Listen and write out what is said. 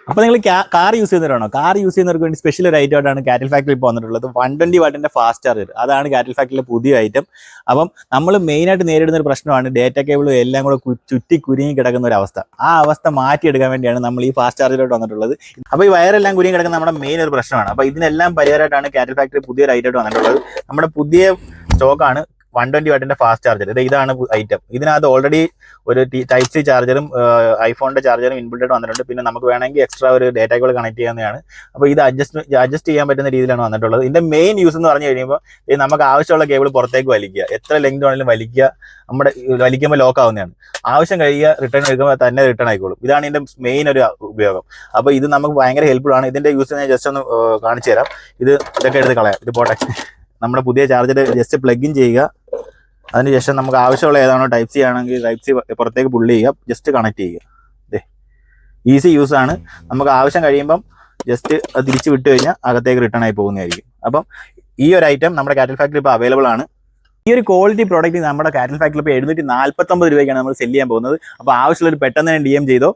അപ്പോൾ നിങ്ങൾ car use ചെയ്യുന്നവരാണോ? Car use ചെയ്യുന്നവർക്ക് വേണ്ടി സ്പെഷ്യൽ ഒരു ഐറ്റം ആയിട്ടാണ് കാറ്റിൽ ഫാക്ടറി ഇപ്പോൾ വന്നിട്ടുള്ളത്. 120 വാട്ടിന്റെ ഫാസ്റ്റ് ചാർജർ. അതാണ് കാറ്റിൽ ഫാക്ടറിയിലെ പുതിയ ഐറ്റം. അപ്പം നമ്മൾ മെയിനായിട്ട് നേരിടുന്ന ഒരു പ്രശ്നമാണ് ഡേറ്റ കേബിളും എല്ലാം കൂടെ ചുറ്റി കുരുങ്ങി കിടക്കുന്ന ഒരു അവസ്ഥ. ആ അവസ്ഥ മാറ്റിയെടുക്കാൻ വേണ്ടിയാണ് നമ്മൾ ഈ ഫാസ്റ്റ് ചാർജറിലോട്ട് വന്നിട്ടുള്ളത്. അപ്പോൾ ഈ വയറെല്ലാം കുരുങ്ങി കിടക്കുന്ന നമ്മുടെ മെയിൻ ഒരു പ്രശ്നമാണ്. അപ്പോൾ ഇതിനെല്ലാം പരിഹാരമായിട്ടാണ് കാറ്റിൽ ഫാക്ടറി പുതിയൊരു ഐറ്റം വന്നിട്ടുള്ളത്. നമ്മുടെ പുതിയ സ്റ്റോക്കാണ് 120 വാട്ടിന്റെ ഫാസ്റ്റ് ചാർജർ. ഇതാണ് ഐറ്റം. ഇതിനകത്ത് ഓൾറെഡി ഒരു ടൈപ്പ് സി ചാർജറും ഐഫോണിന്റെ ചാർജറും ഇൻബിൽഡ് വന്നിട്ടുണ്ട്. പിന്നെ നമുക്ക് വേണമെങ്കിൽ എക്സ്ട്രാ ഒരു ഡേറ്റ കേബിൾ കണക്ട് ചെയ്യാവുന്നതാണ്. അപ്പോൾ ഇത് അഡ്ജസ്റ്റ് ചെയ്യാൻ പറ്റുന്ന രീതിയിലാണ് വന്നിട്ടുള്ളത്. ഇതിന്റെ മെയിൻ യൂസ് എന്ന് പറഞ്ഞു കഴിയുമ്പോൾ നമുക്ക് ആവശ്യമുള്ള കേബിൾ പുറത്തേക്ക് വലിക്കുക, എത്ര ലെങ്ത് വേണമെങ്കിലും വലിക്കുക. നമ്മുടെ വലിക്കുമ്പോൾ ലോക്ക് ആവുന്നതാണ്. ആവശ്യം കഴിയുക, റിട്ടേൺ എടുക്കുമ്പോൾ തന്നെ റിട്ടേൺ ആയിക്കോളും. ഇതാണ് ഇതിന്റെ മെയിൻ ഒരു ഉപയോഗം. അപ്പോൾ ഇത് നമുക്ക് ഭയങ്കര ഹെൽപ്ഫുൾ ആണ്. ഇതിന്റെ യൂസ് ഞാൻ ജസ്റ്റ് ഒന്ന് കാണിച്ചു തരാം. ഇതൊക്കെ എടുത്ത് കളയാം. ഇത് പോട്ടെ. നമ്മുടെ പുതിയ ചാർജർ ജസ്റ്റ് പ്ലഗ് ഇൻ ചെയ്യുക. അതിനുശേഷം നമുക്ക് ആവശ്യമുള്ള ഏതാണോ ടൈപ്പ് സി ആണെങ്കിൽ ടൈപ്പ് സി പുറത്തേക്ക് പുള്ളി ചെയ്യുക, ജസ്റ്റ് കണക്ട് ചെയ്യുക. ഈസി യൂസ് ആണ്. നമുക്ക് ആവശ്യം കഴിയുമ്പം ജസ്റ്റ് അത് തിരിച്ച് വിട്ട് കഴിഞ്ഞാൽ അകത്തേക്ക് റിട്ടേൺ ആയി പോകുന്നതായിരിക്കും. അപ്പം ഈ ഒരു ഐറ്റം നമ്മുടെ കാറ്റിൽ ഫാക്ടറി ഇപ്പോൾ അവൈലബിൾ ആണ്. ഈ ഒരു ക്വാളിറ്റി പ്രോഡക്റ്റ് നമ്മുടെ കാറ്റിൽ ഫാക്ടറി ഇപ്പോൾ 749 രൂപയ്ക്കാണ് നമ്മൾ സെല് ചെയ്യാൻ പോകുന്നത്. അപ്പോൾ ആവശ്യമുള്ളൊരു പെട്ടെന്ന് തന്നെ DM ചെയ്തോ.